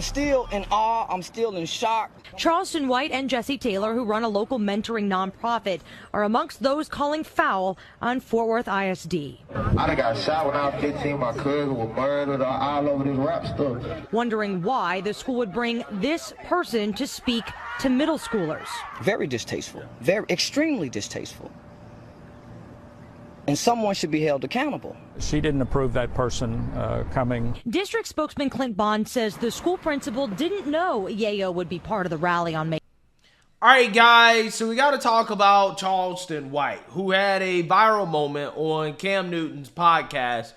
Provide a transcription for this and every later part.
Still in awe, I'm still in shock. Charleston White and Jesse Taylor, who run a local mentoring nonprofit, are amongst those calling foul on Fort Worth ISD. I done got shot when I was 15. My cousin was murdered all over this rap stuff. Wondering why the school would bring this person to speak to middle schoolers. Very distasteful, very extremely distasteful. And someone should be held accountable. She didn't approve that person coming. District spokesman Clint Bond says the school principal didn't know Yayo would be part of the rally on May. All right, guys, so we got to talk about Charleston White, who had a viral moment on Cam Newton's podcast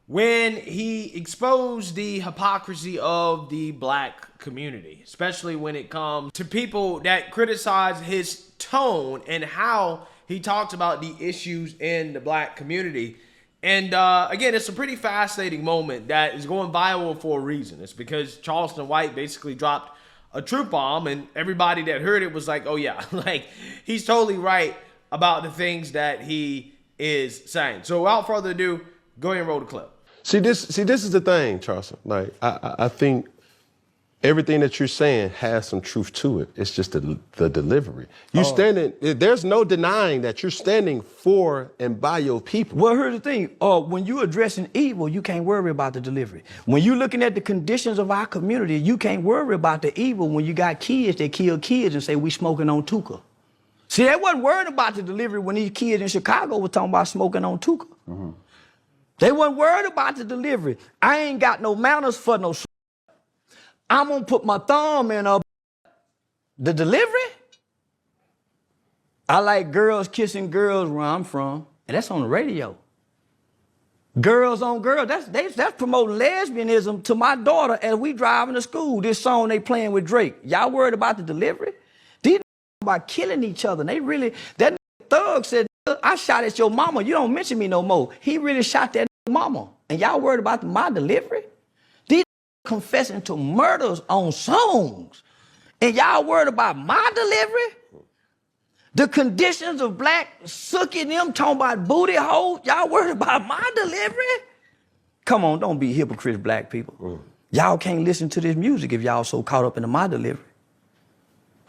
when he exposed the hypocrisy of the black community, especially when it comes to people that criticize his tone and how he talks about the issues in the black community. And again, it's a pretty fascinating moment that is going viral for a reason. It's because Charleston White basically dropped a truth bomb, and everybody that heard it was like, oh yeah, like he's totally right about the things that he is saying. So without further ado, go ahead and roll the clip. See, this is the thing, Charleston. Like, I think everything that you're saying has some truth to it. It's just the delivery. There's no denying that you're standing for and by your people. Well, here's the thing. When you're addressing evil, you can't worry about the delivery. When you're looking at the conditions of our community, you can't worry about the evil when you got kids that kill kids and say we smoking on Tuka. See, they wasn't worried about the delivery when these kids in Chicago were talking about smoking on Tuka. Mm-hmm. They wasn't worried about the delivery. I ain't got no manners for no I'm gonna put my thumb in the delivery. I like girls kissing girls where I'm from, and that's on the radio. Girls on girls, that's promoting lesbianism to my daughter as we driving to school. This song they playing with Drake. Y'all worried about the delivery? These about killing each other. They really, that thug said, I shot at your mama. You don't mention me no more. He really shot that mama. And y'all worried about my delivery? Confessing to murders on songs, and y'all worried about my delivery? The conditions of black sucking them, talking about booty holes, y'all worried about my delivery? Come on, don't be hypocrites, black people. Y'all can't listen to this music if y'all so caught up in my delivery.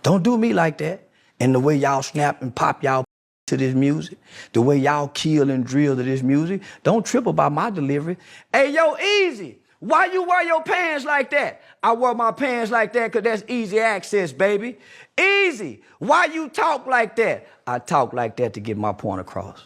Don't do me like that. And the way y'all snap and pop y'all to this music, the way y'all kill and drill to this music, don't trip about my delivery. Hey, yo, Easy. Why you wear your pants like that? I wear my pants like that because that's easy access, baby. Easy. Why you talk like that? I talk like that to get my point across.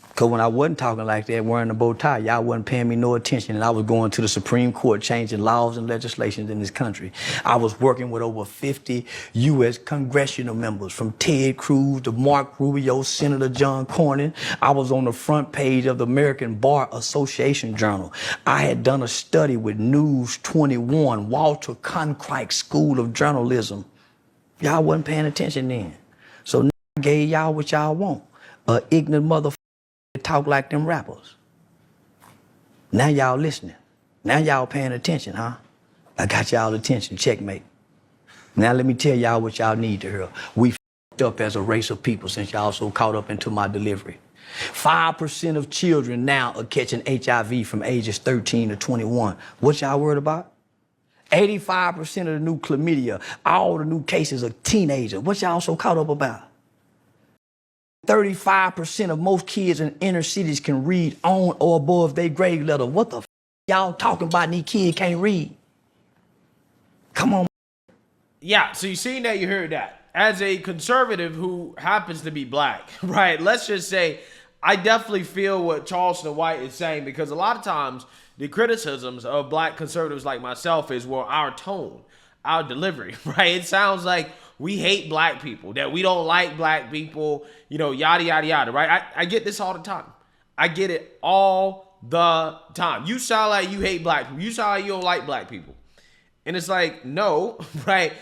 Because when I wasn't talking like that, wearing a bow tie, y'all wasn't paying me no attention, and I was going to the Supreme Court changing laws and legislations in this country. I was working with over 50 U.S. congressional members, from Ted Cruz to Mark Rubio, Senator John Cornyn. I was on the front page of the American Bar Association Journal. I had done a study with News 21, Walter Cronkite School of Journalism. Y'all wasn't paying attention then. So I gave y'all what y'all want, a ignorant motherfucker talk like them rappers. Now y'all listening. Now y'all paying attention, huh? I got y'all attention, checkmate. Now let me tell y'all what y'all need to hear. We f***ed up as a race of people since y'all so caught up into my delivery. 5% of children now are catching HIV from ages 13 to 21. What y'all worried about? 85% of the new chlamydia, all the new cases of teenagers. What y'all so caught up about? 35% of most kids in inner cities can read on or above their grade level. What the f*** y'all talking about and these kids can't read? Come on. Yeah, so you seen that, you heard that. As a conservative who happens to be black, right, let's just say I definitely feel what Charleston White is saying, because a lot of times the criticisms of black conservatives like myself is, well, our tone, our delivery, right? It sounds like we hate black people, that we don't like black people, you know, yada, yada, yada, right? I get this all the time. I get it all the time. You sound like you hate black people. You sound like you don't like black people. And it's like, no, right?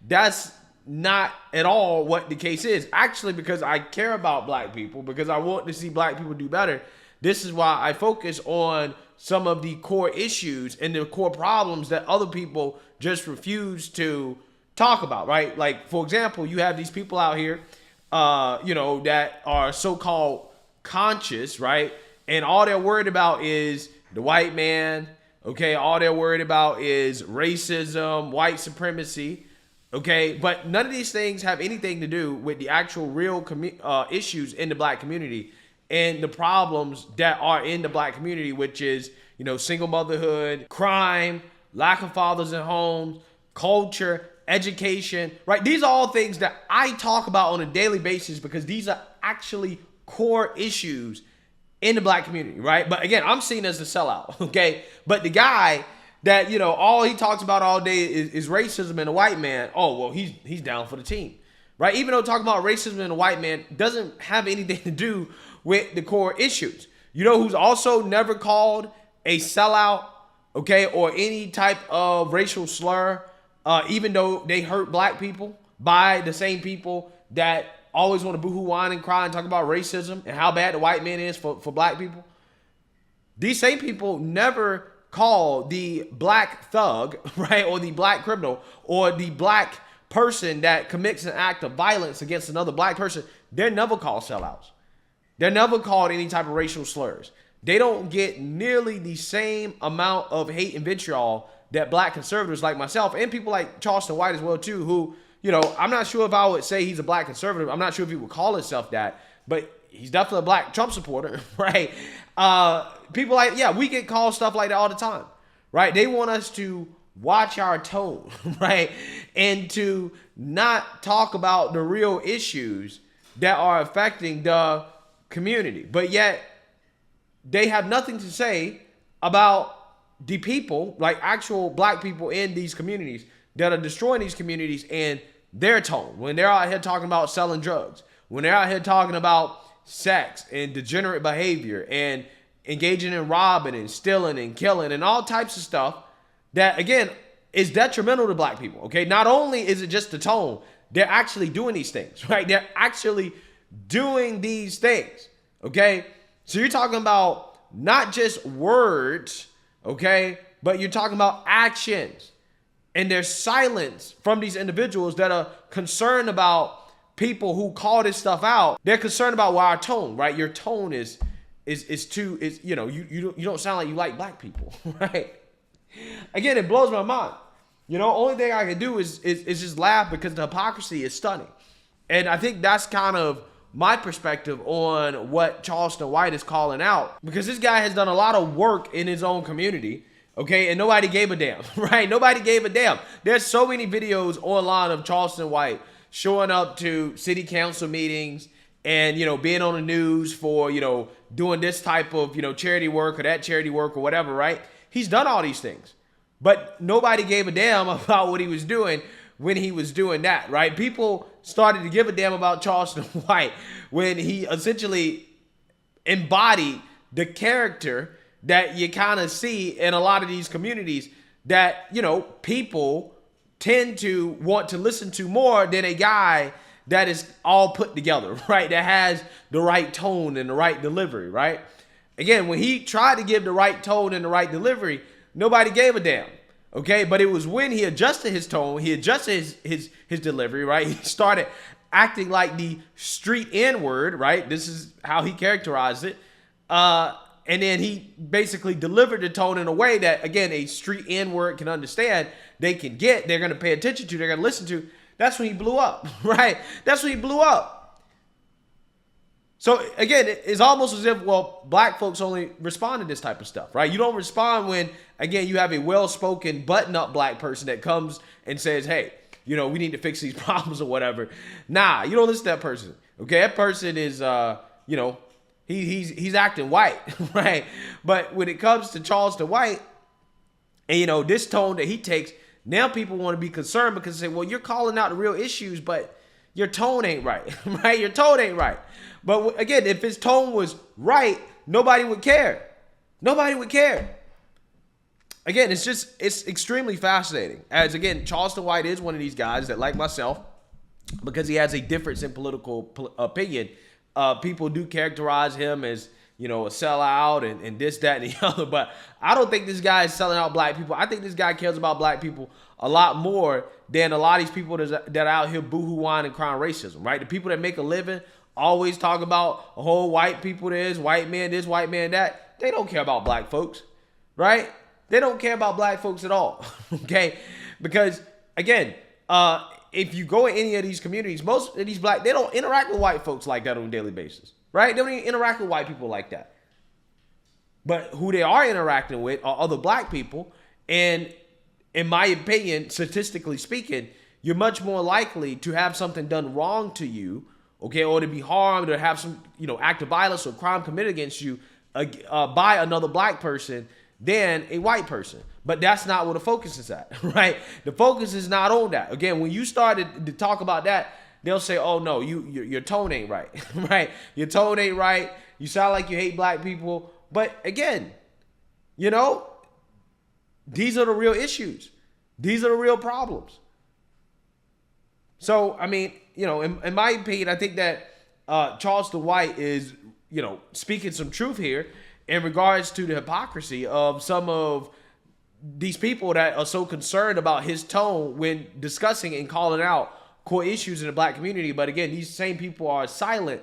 That's not at all what the case is. Actually, because I care about black people, because I want to see black people do better, this is why I focus on some of the core issues and the core problems that other people just refuse to talk about, right? Like, for example, you have these people out here, you know, that are so-called conscious, right? And all they're worried about is the white man, Okay, all they're worried about is racism, white supremacy. Okay, but none of these things have anything to do with the actual real issues in the black community and the problems that are in the black community, which is, you know, single motherhood, crime, lack of fathers in homes, culture, education, right? These are all things that I talk about on a daily basis because these are actually core issues in the black community, right? But again, I'm seen as a sellout, okay? But the guy that, you know, all he talks about all day is racism and a white man, oh, well, he's down for the team, right? Even though talking about racism and a white man doesn't have anything to do with the core issues. You know who's also never called a sellout, okay, or any type of racial slur, even though they hurt black people by the same people that always want to boohoo, whine, and cry and talk about racism and how bad the white man is for black people? These same people never call the black thug, right, or the black criminal, or the black person that commits an act of violence against another black person. They're never called sellouts. They're never called any type of racial slurs. They don't get nearly the same amount of hate and vitriol that black conservatives like myself and people like Charleston White as well too, who, you know, I'm not sure if I would say he's a black conservative. I'm not sure if he would call himself that, but he's definitely a black Trump supporter, right? People like, yeah, we get called stuff like that all the time, right? They want us to watch our tone, right? And to not talk about the real issues that are affecting the community. But yet they have nothing to say about the people, like actual black people in these communities that are destroying these communities and their tone. When they're out here talking about selling drugs, when they're out here talking about sex and degenerate behavior and engaging in robbing and stealing and killing and all types of stuff that, again, is detrimental to black people, okay? Not only is it just the tone, they're actually doing these things, right? They're actually doing these things, okay? So you're talking about not just words, okay, but you're talking about actions. And there's silence from these individuals that are concerned about people who call this stuff out. They're concerned about our tone, right? Your tone is you know, you don't sound like you like black people, right? Again, it blows my mind. You know, only thing I can do is just laugh because the hypocrisy is stunning. And I think that's kind of my perspective on what Charleston White is calling out, because this guy has done a lot of work in his own community, okay, and nobody gave a damn, right? Nobody gave a damn. There's so many videos online of Charleston White showing up to city council meetings and, you know, being on the news for, you know, doing this type of, you know, charity work or that charity work or whatever, right? He's done all these things, but nobody gave a damn about what he was doing when he was doing that, right? People started to give a damn about Charleston White when he essentially embodied the character that you kind of see in a lot of these communities that, you know, people tend to want to listen to more than a guy that is all put together, right? That has the right tone and the right delivery, right? Again, when he tried to give the right tone and the right delivery, nobody gave a damn, okay? But it was when he adjusted his tone, he adjusted his delivery, right? He started acting like the street N-word, right? This is how he characterized it. And then he basically delivered the tone in a way that, again, a street N-word can understand, they can get, they're going to pay attention to, they're going to listen to. That's when he blew up, right? That's when he blew up. So, again, it's almost as if, well, black folks only respond to this type of stuff, right? You don't respond when, again, you have a well-spoken, button-up black person that comes and says, hey, you know, we need to fix these problems or whatever. Nah, you don't listen to that person, okay? That person is, you know, he's acting white, right? But when it comes to Charleston White, and, you know, this tone that he takes, now people want to be concerned because they say, well, you're calling out the real issues, but your tone ain't right, right? Your tone ain't right. But again, if his tone was right, nobody would care. Nobody would care. Again, it's extremely fascinating. As, again, Charleston White is one of these guys that, like myself, because he has a difference in political opinion, people do characterize him as, you know, a sellout and this, that, and the other. But I don't think this guy is selling out black people. I think this guy cares about black people a lot more than a lot of these people that are out here boohoo, whine, and crying racism, right? The people that make a living always talk about a whole white people this, white man that. They don't care about black folks, right? They don't care about black folks at all, okay? Because, again, if you go in any of these communities, most of these black, they don't interact with white folks like that on a daily basis, right? They don't even interact with white people like that. But who they are interacting with are other black people. And in my opinion, statistically speaking, you're much more likely to have something done wrong to you, okay, or to be harmed or have some, act of violence or crime committed against you by another black person than a white person. But that's not where the focus is at, right? The focus is not on that. Again, when you started to talk about that, they'll say, oh, no, your tone ain't right, right? Your tone ain't right. You sound like you hate black people. But again, these are the real issues. These are the real problems. So, I mean, in my opinion, I think that Charleston White is, speaking some truth here in regards to the hypocrisy of some of these people that are so concerned about his tone when discussing and calling out core issues in the black community. But again, these same people are silent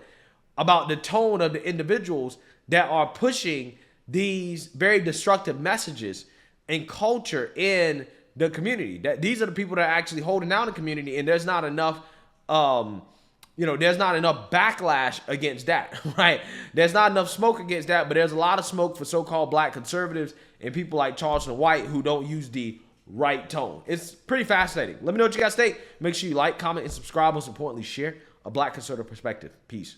about the tone of the individuals that are pushing these very destructive messages and culture in the community. That these are the people that are actually holding down the community, and there's not enough there's not enough backlash against that, right? There's not enough smoke against that, but there's a lot of smoke for so-called black conservatives and people like Charleston White who don't use the right tone. It's pretty fascinating. Let me know what you guys think. Make sure you like, comment, and subscribe. Most importantly, share a black conservative perspective. Peace.